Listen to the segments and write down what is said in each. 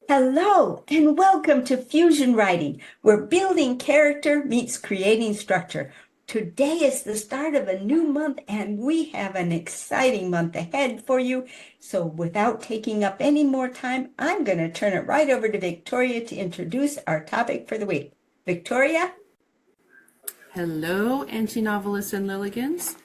Hello and welcome to Fusion Writing, where building character meets creating structure. Today is the start of a new month and we have an exciting month ahead for you. So without taking up any more time, I'm going to turn it right over to Victoria to introduce our topic for the week. Victoria? Hello, anti-novelists and Lilligans.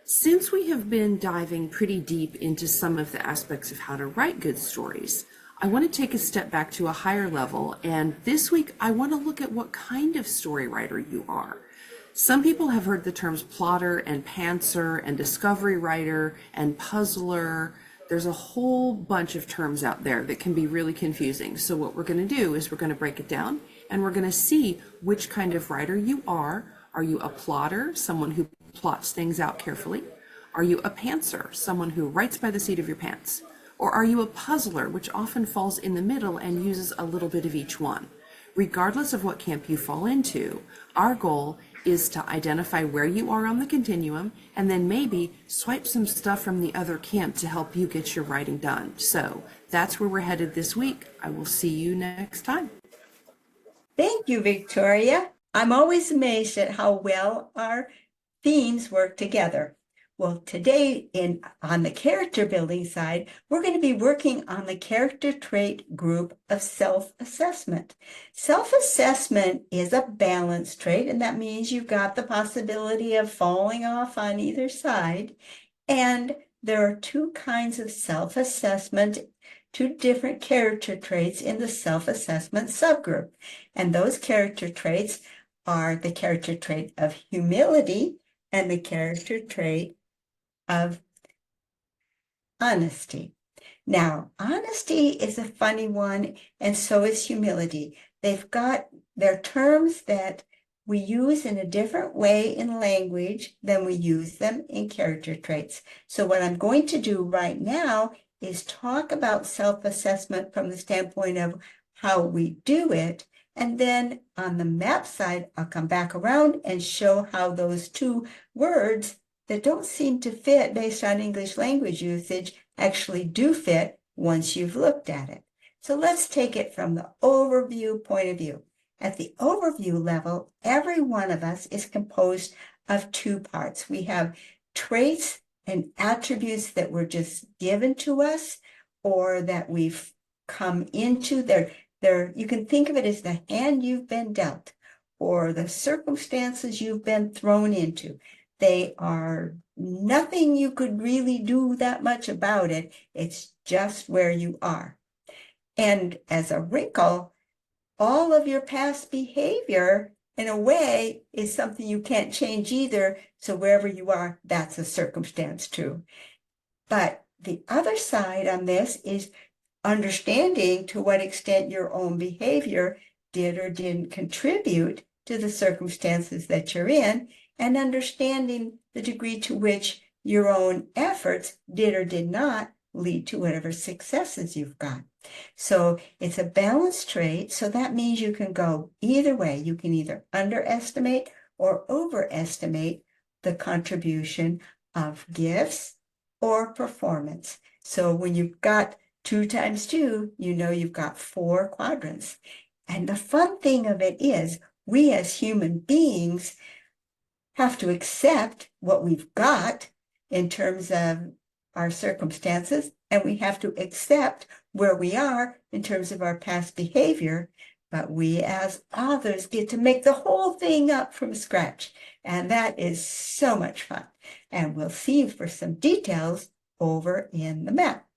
Since we have been diving pretty deep into some of the aspects of how to write good stories, I want to take a step back to a higher level, and this week I want to look at what kind of story writer you are. Some people have heard the terms plotter and pantser and discovery writer and puzzler. There's a whole bunch of terms out there that can be really confusing. So what we're going to do is we're going to break it down and we're going to see which kind of writer you are. Are you a plotter, someone who plots things out carefully? Are you a pantser, someone who writes by the seat of your pants? Or are you a puzzler, which often falls in the middle and uses a little bit of each one? Regardless of what camp you fall into, our goal is to identify where you are on the continuum and then maybe swipe some stuff from the other camp to help you get your writing done. So that's where we're headed this week. I will see you next time. Thank you, Victoria. I'm always amazed at how well our themes work together. Well, today on the character building side, we're going to be working on the character trait group of self-assessment. Self-assessment is a balance trait, and that means you've got the possibility of falling off on either side. And there are two kinds of self-assessment, two different character traits in the self-assessment subgroup. And those character traits are the character trait of humility and the character trait of honesty. Now, honesty is a funny one, and so is humility. They're terms that we use in a different way in language than we use them in character traits. So what I'm going to do right now is talk about self-assessment from the standpoint of how we do it. And then on the map side, I'll come back around and show how those two words that don't seem to fit based on English language usage actually do fit once you've looked at it. So let's take it from the overview point of view. At the overview level, every one of us is composed of two parts. We have traits and attributes that were just given to us or that we've come into. You can think of it as the hand you've been dealt or the circumstances you've been thrown into. They are nothing you could really do that much about it. It's just where you are. And as a wrinkle, all of your past behavior, in a way, is something you can't change either. So wherever you are, that's a circumstance too. But the other side on this is understanding to what extent your own behavior did or didn't contribute to the circumstances that you're in, and understanding the degree to which your own efforts did or did not lead to whatever successes you've got. So it's a balance trait, so that means you can go either way. You can either underestimate or overestimate the contribution of gifts or performance. So when you've got 2 times 2, you know you've got 4 quadrants. And the fun thing of it is, we as human beings have to accept what we've got in terms of our circumstances, and we have to accept where we are in terms of our past behavior, but we as authors get to make the whole thing up from scratch, and that is so much fun. And we'll see you for some details over in the map.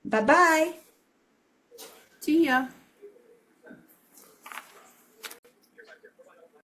Bye-bye. See ya.